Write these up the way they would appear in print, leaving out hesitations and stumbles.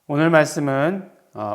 오늘 말씀은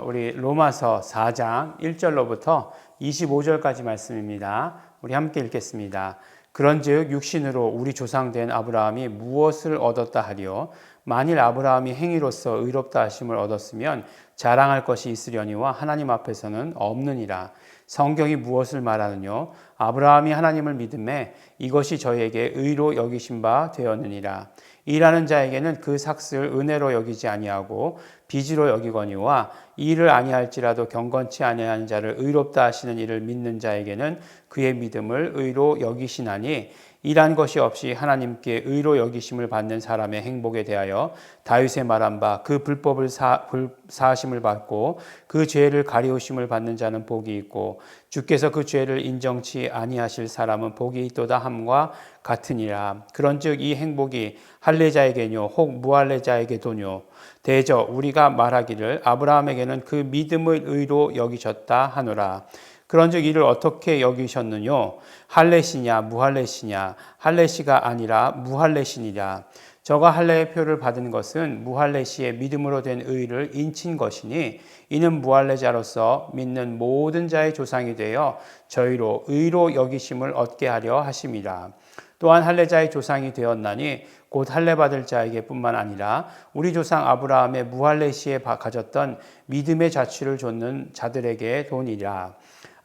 우리 로마서 4장 1절로부터 25절까지 말씀입니다. 우리 함께 읽겠습니다. 그런즉 육신으로 우리 조상된 아브라함이 무엇을 얻었다 하리요? 만일 아브라함이 행위로서 의롭다 하심을 얻었으면 자랑할 것이 있으려니와 하나님 앞에서는 없느니라. 성경이 무엇을 말하느뇨? 아브라함이 하나님을 믿음에 이것이 저에게 의로 여기신 바 되었느니라. 일하는 자에게는 그 삭을 은혜로 여기지 아니하고 빚으로 여기거니와 일을 아니할지라도 경건치 아니하는 자를 의롭다 하시는 이를 믿는 자에게는 그의 믿음을 의로 여기시나니, 일한 것이 없이 하나님께 의로 여기심을 받는 사람의 행복에 대하여 다윗의 말한 바 그 불법을 사하심을 받고 그 죄를 가리우심을 받는 자는 복이 있고 주께서 그 죄를 인정치 아니하실 사람은 복이 있도다 함과 같으니라. 그런즉 이 행복이 할례자에게뇨 혹 무할례자에게도뇨? 대저 우리가 말하기를 아브라함에게는 그 믿음을 의로 여기셨다 하노라. 그런즉 이를 어떻게 여기셨느뇨? 할례시냐 무할례시냐? 할례시가 아니라 무할례시니라. 저가 할례의 표를 받은 것은 무할례시의 믿음으로 된 의를 인친 것이니, 이는 무할례자로서 믿는 모든 자의 조상이 되어 저희로 의로 여기심을 얻게 하려 하심이라. 또한 할례자의 조상이 되었나니 곧 할례받을 자에게 뿐만 아니라 우리 조상 아브라함의 무할례시에 가졌던 믿음의 자취를 좇는 자들에게 돈이라.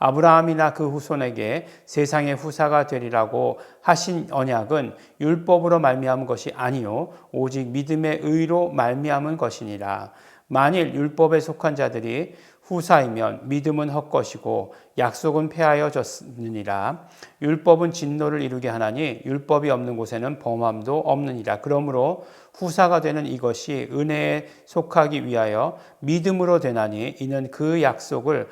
아브라함이나 그 후손에게 세상의 후사가 되리라고 하신 언약은 율법으로 말미암은 것이 아니요 오직 믿음의 의로 말미암은 것이니라. 만일 율법에 속한 자들이 후사이면 믿음은 헛것이고 약속은 폐하여졌느니라. 율법은 진노를 이루게 하나니 율법이 없는 곳에는 범함도 없느니라. 그러므로 후사가 되는 이것이 은혜에 속하기 위하여 믿음으로 되나니, 이는 그 약속을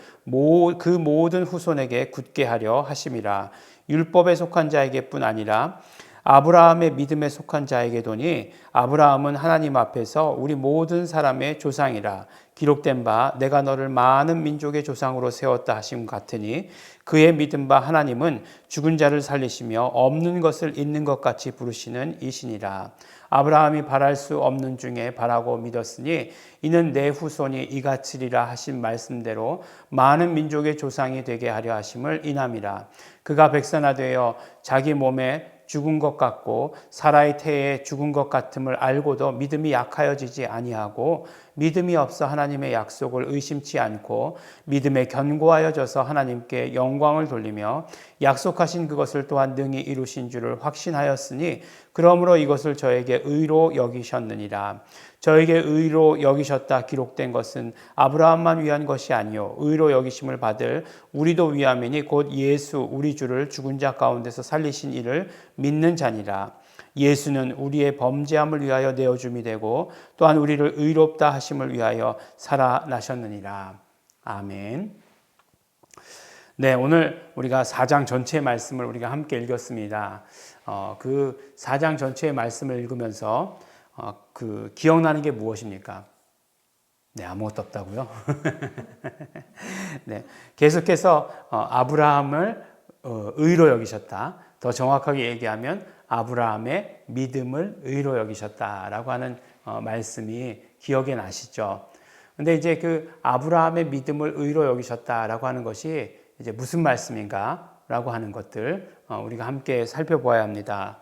그 모든 후손에게 굳게 하려 하심이라. 율법에 속한 자에게뿐 아니라 아브라함의 믿음에 속한 자에게도니, 아브라함은 하나님 앞에서 우리 모든 사람의 조상이라. 기록된 바 내가 너를 많은 민족의 조상으로 세웠다 하심 같으니, 그의 믿은 바 하나님은 죽은 자를 살리시며 없는 것을 있는 것 같이 부르시는 이시니라. 아브라함이 바랄 수 없는 중에 바라고 믿었으니 이는 내 후손이 이같으리라 하신 말씀대로 많은 민족의 조상이 되게 하려 하심을 인함이라. 그가 백선화되어 자기 몸에 죽은 것 같고 사라의 태에 죽은 것 같음을 알고도 믿음이 약하여지지 아니하고, 믿음이 없어 하나님의 약속을 의심치 않고 믿음에 견고하여져서 하나님께 영광을 돌리며 약속하신 그것을 또한 능히 이루신 줄을 확신하였으니, 그러므로 이것을 저에게 의로 여기셨느니라. 저에게 의로 여기셨다 기록된 것은 아브라함만 위한 것이 아니요 의로 여기심을 받을 우리도 위함이니, 곧 예수 우리 주를 죽은 자 가운데서 살리신 이를 믿는 자니라. 예수는 우리의 범죄함을 위하여 내어줌이 되고 또한 우리를 의롭다 하심을 위하여 살아나셨느니라. 아멘. 네, 오늘 우리가 4장 전체의 말씀을 우리가 함께 읽었습니다. 그 4장 전체의 말씀을 읽으면서 기억나는 게 무엇입니까? 네, 아무것도 없다고요? 네, 계속해서 아브라함을 의로 여기셨다. 더 정확하게 얘기하면 아브라함의 믿음을 의로 여기셨다라고 하는 말씀이 기억에 나시죠. 근데 이제 그 아브라함의 믿음을 의로 여기셨다라고 하는 것이 이제 무슨 말씀인가라고 하는 것들 우리가 함께 살펴보아야 합니다.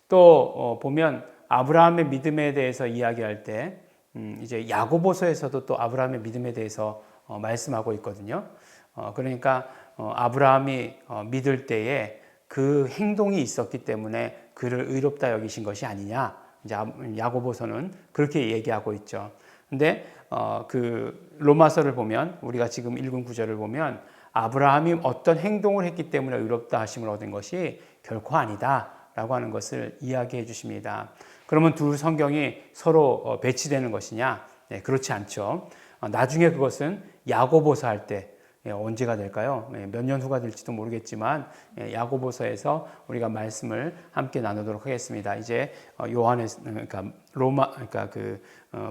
또 보면 아브라함의 믿음에 대해서 이야기할 때 이제 야고보서에서도 또 아브라함의 믿음에 대해서 말씀하고 있거든요. 그러니까 아브라함이 믿을 때에 그 행동이 있었기 때문에 그를 의롭다 여기신 것이 아니냐. 이제 야고보서는 그렇게 얘기하고 있죠. 근데 그 로마서를 보면, 우리가 지금 읽은 구절을 보면 아브라함이 어떤 행동을 했기 때문에 의롭다 하심을 얻은 것이 결코 아니다라고 하는 것을 이야기해 주십니다. 그러면 두 성경이 서로 배치되는 것이냐? 네, 그렇지 않죠. 나중에 그것은 야고보서 할 때 언제가 될까요? 몇 년 후가 될지도 모르겠지만 야고보서에서 우리가 말씀을 함께 나누도록 하겠습니다. 이제 그러니까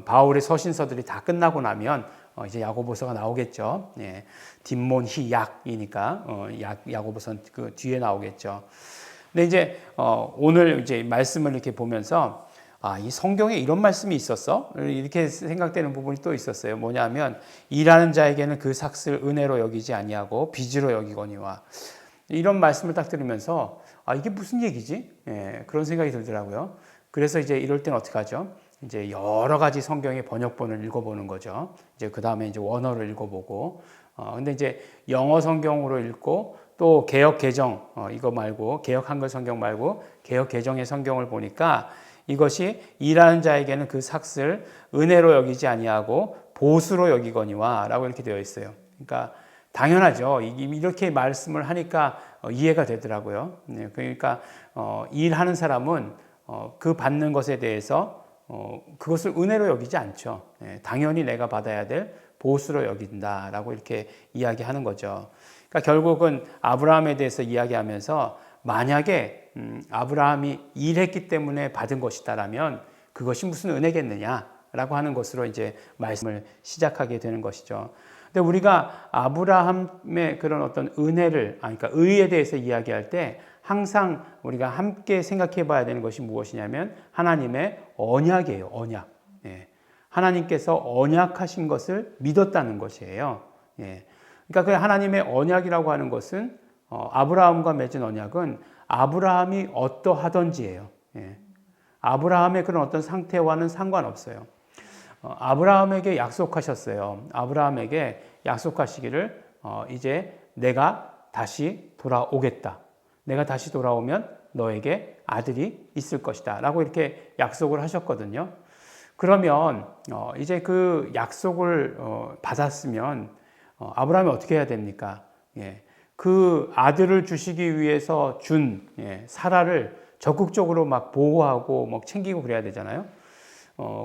바울의 서신서들이 다 끝나고 나면 이제 야고보서가 나오겠죠. 예, 딥몬 히약이니까 야고보서 그 뒤에 나오겠죠. 근데 이제 오늘 이제 말씀을 이렇게 보면서 이 성경에 이런 말씀이 있었어? 이렇게 생각되는 부분이 또 있었어요. 뭐냐면 일하는 자에게는 그 삭을 은혜로 여기지 아니하고 빚으로 여기거니와, 이런 말씀을 딱 들으면서 이게 무슨 얘기지? 예, 그런 생각이 들더라고요. 그래서 이제 이럴 땐 어떻게 하죠? 이제 여러 가지 성경의 번역본을 읽어보는 거죠. 이제 그 다음에 이제 원어를 읽어보고, 근데 이제 영어 성경으로 읽고 또 개역 개정, 이거 말고 개역 한글 성경 말고 개역 개정의 성경을 보니까 이것이 일하는 자에게는 그 삭을 은혜로 여기지 아니하고 보수로 여기거니와라고 이렇게 되어 있어요. 그러니까 당연하죠. 이렇게 말씀을 하니까 이해가 되더라고요. 그러니까 일하는 사람은 그 받는 것에 대해서 그것을 은혜로 여기지 않죠. 당연히 내가 받아야 될 보수로 여긴다라고 이렇게 이야기하는 거죠. 그러니까 결국은 아브라함에 대해서 이야기하면서 만약에 아브라함이 일했기 때문에 받은 것이다라면 그것이 무슨 은혜겠느냐라고 하는 것으로 이제 말씀을 시작하게 되는 것이죠. 근데 우리가 아브라함의 그런 어떤 은혜를, 그러니까 의에 대해서 이야기할 때 항상 우리가 함께 생각해 봐야 되는 것이 무엇이냐면 하나님의 언약이에요. 언약. 예. 하나님께서 언약하신 것을 믿었다는 것이에요. 예. 그러니까 그 하나님의 언약이라고 하는 것은 아브라함과 맺은 언약은 아브라함이 어떠하던지예요. 예. 아브라함의 그런 어떤 상태와는 상관없어요. 아브라함에게 약속하셨어요. 아브라함에게 약속하시기를 이제 내가 다시 돌아오겠다. 내가 다시 돌아오면 너에게 아들이 있을 것이다. 라고 이렇게 약속을 하셨거든요. 그러면 이제 그 약속을 받았으면 아브라함이 어떻게 해야 됩니까? 예. 그 아들을 주시기 위해서 준 사라를 적극적으로 막 보호하고 막 챙기고 그래야 되잖아요.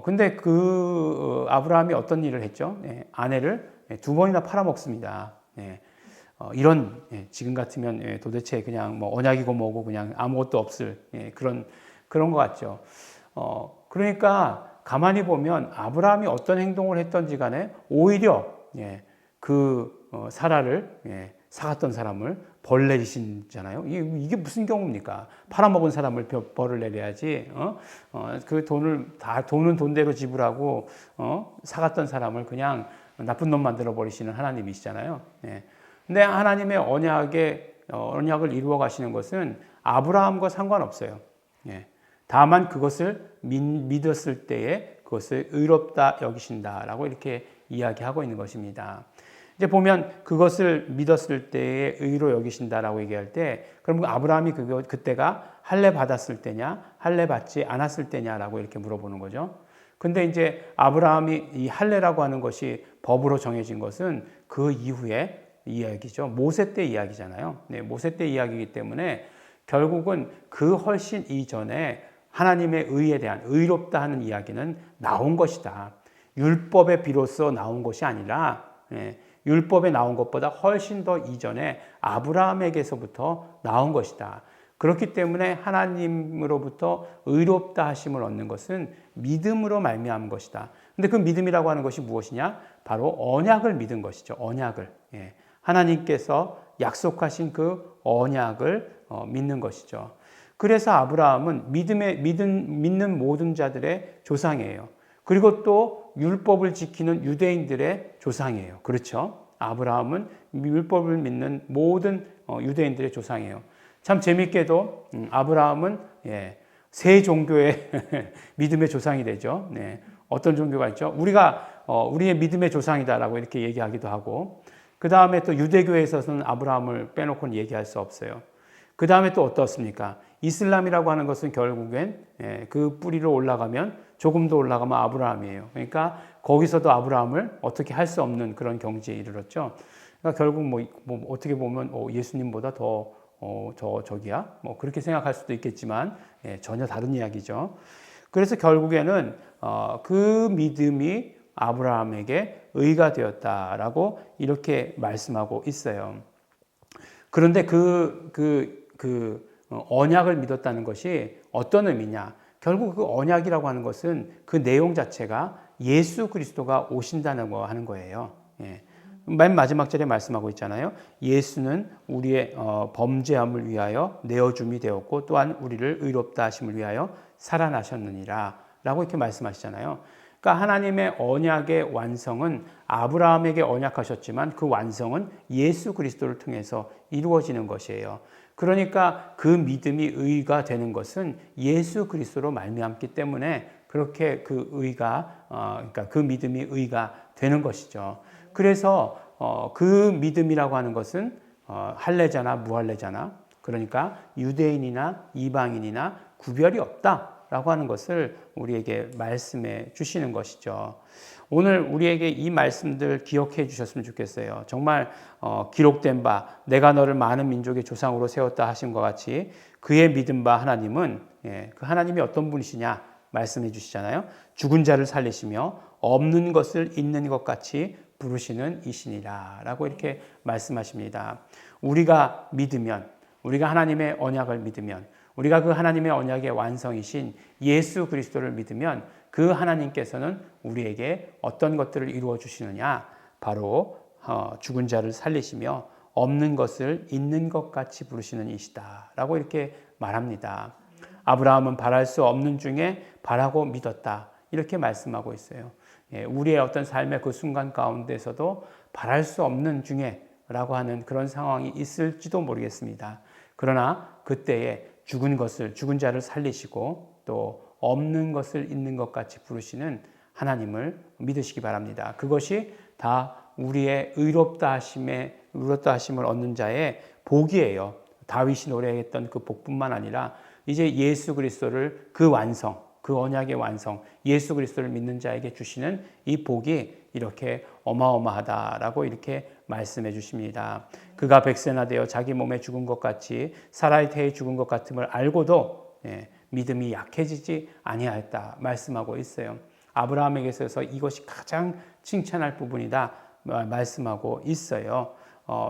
근데 그 아브라함이 어떤 일을 했죠? 아내를 두 번이나 팔아먹습니다. 이런 지금 같으면 도대체 그냥 뭐 언약이고 뭐고 그냥 아무것도 없을 그런 것 같죠. 그러니까 가만히 보면 아브라함이 어떤 행동을 했던지 간에 오히려 그 사라를 사갔던 사람을 벌 내리신잖아요. 이게 무슨 경우입니까? 팔아먹은 사람을 벌을 내려야지. 그 돈은 돈대로 지불하고 사갔던 사람을 그냥 나쁜 놈 만들어 버리시는 하나님이시잖아요. 근데 하나님의 언약을 이루어 가시는 것은 아브라함과 상관없어요. 다만 그것을 믿었을 때에 그것을 의롭다 여기신다라고 이렇게 이야기하고 있는 것입니다. 이제 보면 그것을 믿었을 때에 의로 여기신다라고 얘기할 때, 그럼 아브라함이 그때가 할례 받았을 때냐, 할례 받지 않았을 때냐라고 이렇게 물어보는 거죠. 근데 이제 아브라함이 이 할례라고 하는 것이 법으로 정해진 것은 그 이후에 이야기죠. 모세 때 이야기잖아요. 모세 때 이야기이기 때문에 결국은 그 훨씬 이전에 하나님의 의에 대한 의롭다 하는 이야기는 나온 것이다. 율법에 비로소 나온 것이 아니라 율법에 나온 것보다 훨씬 더 이전에 아브라함에게서부터 나온 것이다. 그렇기 때문에 하나님으로부터 의롭다 하심을 얻는 것은 믿음으로 말미암은 것이다. 근데 그 믿음이라고 하는 것이 무엇이냐? 바로 언약을 믿은 것이죠. 언약을. 하나님께서 약속하신 그 언약을 믿는 것이죠. 그래서 아브라함은 믿는 모든 자들의 조상이에요. 그리고 또 율법을 지키는 유대인들의 조상이에요. 그렇죠? 아브라함은 율법을 믿는 모든 유대인들의 조상이에요. 참 재밌게도 아브라함은 세 종교의 믿음의 조상이 되죠. 어떤 종교가 있죠? 우리의 믿음의 조상이다라고 이렇게 얘기하기도 하고, 그 다음에 또 유대교에서는 아브라함을 빼놓고는 얘기할 수 없어요. 그 다음에 또 어떻습니까? 이슬람이라고 하는 것은 결국엔 그 뿌리로 올라가면 조금 더 올라가면 아브라함이에요. 그러니까 거기서도 아브라함을 어떻게 할 수 없는 그런 경지에 이르렀죠. 그러니까 결국 뭐 어떻게 보면 예수님보다 더 저기야? 뭐 그렇게 생각할 수도 있겠지만 전혀 다른 이야기죠. 그래서 결국에는 그 믿음이 아브라함에게 의가 되었다라고 이렇게 말씀하고 있어요. 그런데 언약을 믿었다는 것이 어떤 의미냐? 결국 그 언약이라고 하는 것은 그 내용 자체가 예수 그리스도가 오신다는 거 하는 거예요. 맨 마지막 절에 말씀하고 있잖아요. 예수는 우리의 범죄함을 위하여 내어줌이 되었고 또한 우리를 의롭다 하심을 위하여 살아나셨느니라 라고 이렇게 말씀하시잖아요. 그러니까 하나님의 언약의 완성은 아브라함에게 언약하셨지만 그 완성은 예수 그리스도를 통해서 이루어지는 것이에요. 그러니까 그 믿음이 의가 되는 것은 예수 그리스도로 말미암기 때문에 그렇게 그 의가 그러니까 그 믿음이 의가 되는 것이죠. 그래서 그 믿음이라고 하는 것은 할례자나 무할례자나 그러니까 유대인이나 이방인이나 구별이 없다라고 하는 것을 우리에게 말씀해 주시는 것이죠. 오늘 우리에게 이 말씀들 기억해 주셨으면 좋겠어요. 정말 기록된 바 내가 너를 많은 민족의 조상으로 세웠다 하신 것 같이 그의 믿은 바 하나님은 그 하나님이 어떤 분이시냐 말씀해 주시잖아요. 죽은 자를 살리시며 없는 것을 있는 것 같이 부르시는 이시니라 라고 이렇게 말씀하십니다. 우리가 믿으면 우리가 하나님의 언약을 믿으면 우리가 그 하나님의 언약의 완성이신 예수 그리스도를 믿으면 그 하나님께서는 우리에게 어떤 것들을 이루어 주시느냐 바로 죽은 자를 살리시며 없는 것을 있는 것 같이 부르시는 이시다 라고 이렇게 말합니다. 아브라함은 바랄 수 없는 중에 바라고 믿었다 이렇게 말씀하고 있어요. 우리의 어떤 삶의 그 순간 가운데서도 바랄 수 없는 중에 라고 하는 그런 상황이 있을지도 모르겠습니다. 그러나 그때에 죽은 자를 살리시고 또 없는 것을 있는 것 같이 부르시는 하나님을 믿으시기 바랍니다. 그것이 다 우리의 의롭다 하심을 얻는 자의 복이에요. 다윗이 노래했던 그 복뿐만 아니라 이제 예수 그리스도를 그 완성, 그 언약의 완성, 예수 그리스도를 믿는 자에게 주시는 이 복이 이렇게 어마어마하다라고 이렇게 말씀해 주십니다. 그가 백세나 되어 자기 몸에 죽은 것 같이 사라의 태에 죽은 것 같음을 알고도 믿음이 약해지지 아니하였다 말씀하고 있어요. 아브라함에게 있어서 이것이 가장 칭찬할 부분이다 말씀하고 있어요.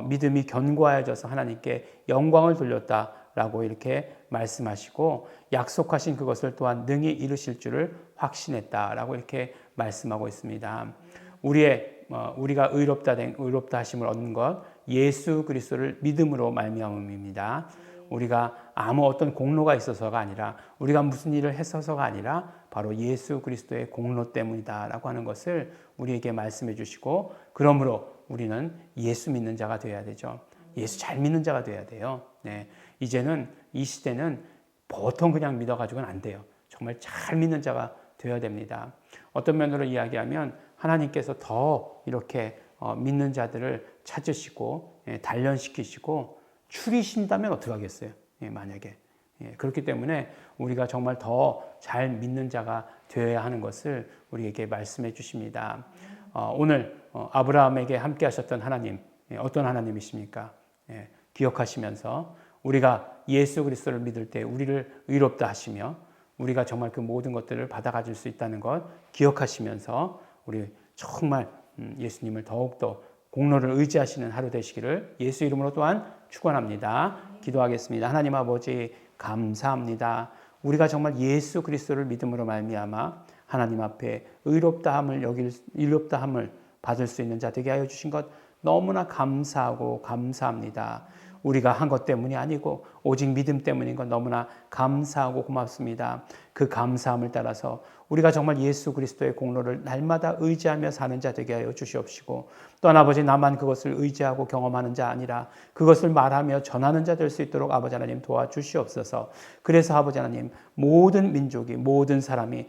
믿음이 견고하여져서 하나님께 영광을 돌렸다라고 이렇게 말씀하시고 약속하신 그것을 또한 능히 이루실 줄을 확신했다라고 이렇게 말씀하고 있습니다. 우리가 의롭다 하심을 얻는 것 예수 그리스도를 믿음으로 말미암음입니다. 우리가 아무 어떤 공로가 있어서가 아니라 우리가 무슨 일을 했어서가 아니라 바로 예수 그리스도의 공로 때문이다라고 하는 것을 우리에게 말씀해 주시고 그러므로 우리는 예수 믿는 자가 되어야 되죠. 예수 잘 믿는 자가 되어야 돼요. 이제는 이 시대는 보통 그냥 믿어가지고는 안 돼요. 정말 잘 믿는 자가 되어야 됩니다. 어떤 면으로 이야기하면 하나님께서 더 이렇게 믿는 자들을 찾으시고 단련시키시고 추리신다면 어떻게 하겠어요? 만약에. 그렇기 때문에 우리가 정말 더 잘 믿는 자가 되어야 하는 것을 우리에게 말씀해 주십니다. 오늘 아브라함에게 함께 하셨던 하나님, 어떤 하나님이십니까? 기억하시면서 우리가 예수 그리스도를 믿을 때 우리를 의롭다 하시며 우리가 정말 그 모든 것들을 받아 가질 수 있다는 것 기억하시면서 우리 정말 예수님을 더욱더 공로를 의지하시는 하루 되시기를 예수 이름으로 또한 축원합니다. 기도하겠습니다. 하나님 아버지 감사합니다. 우리가 정말 예수 그리스도를 믿음으로 말미암아 하나님 앞에 의롭다함을 받을 수 있는 자 되게 하여 주신 것 너무나 감사하고 감사합니다. 우리가 한 것 때문이 아니고 오직 믿음 때문인 것 너무나 감사하고 고맙습니다. 그 감사함을 따라서 우리가 정말 예수 그리스도의 공로를 날마다 의지하며 사는 자 되게 하여 주시옵시고 또한 아버지 나만 그것을 의지하고 경험하는 자 아니라 그것을 말하며 전하는 자 될 수 있도록 아버지 하나님 도와주시옵소서. 그래서 아버지 하나님 모든 민족이 모든 사람이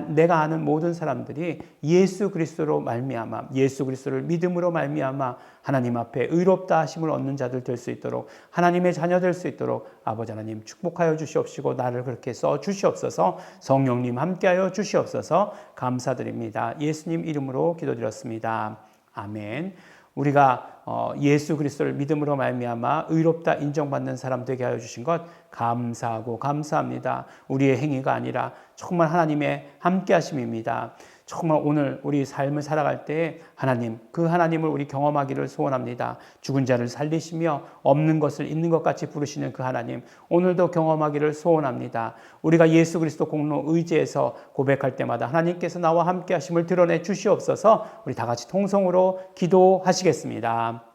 내가 아는 모든 사람들이 예수 그리스도로 말미암아 예수 그리스도를 믿음으로 말미암아 하나님 앞에 의롭다 하심을 얻는 자들 될 수 있도록 하나님의 자녀 될 수 있도록 아버지 하나님 축복하여 주시옵시고 나를 그렇게 써 주시옵소서. 성령님 함께하여 주시옵소서. 감사드립니다. 예수님 이름으로 기도드렸습니다. 아멘. 우리가 예수 그리스도를 믿음으로 말미암아 의롭다 인정받는 사람 되게 하여 주신 것 감사하고 감사합니다. 우리의 행위가 아니라 정말 하나님의 함께하심입니다. 정말 오늘 우리 삶을 살아갈 때 하나님, 그 하나님을 우리 경험하기를 소원합니다. 죽은 자를 살리시며 없는 것을 있는 것 같이 부르시는 그 하나님, 오늘도 경험하기를 소원합니다. 우리가 예수 그리스도 공로 의지해서 고백할 때마다 하나님께서 나와 함께 하심을 드러내 주시옵소서. 우리 다 같이 통성으로 기도하시겠습니다.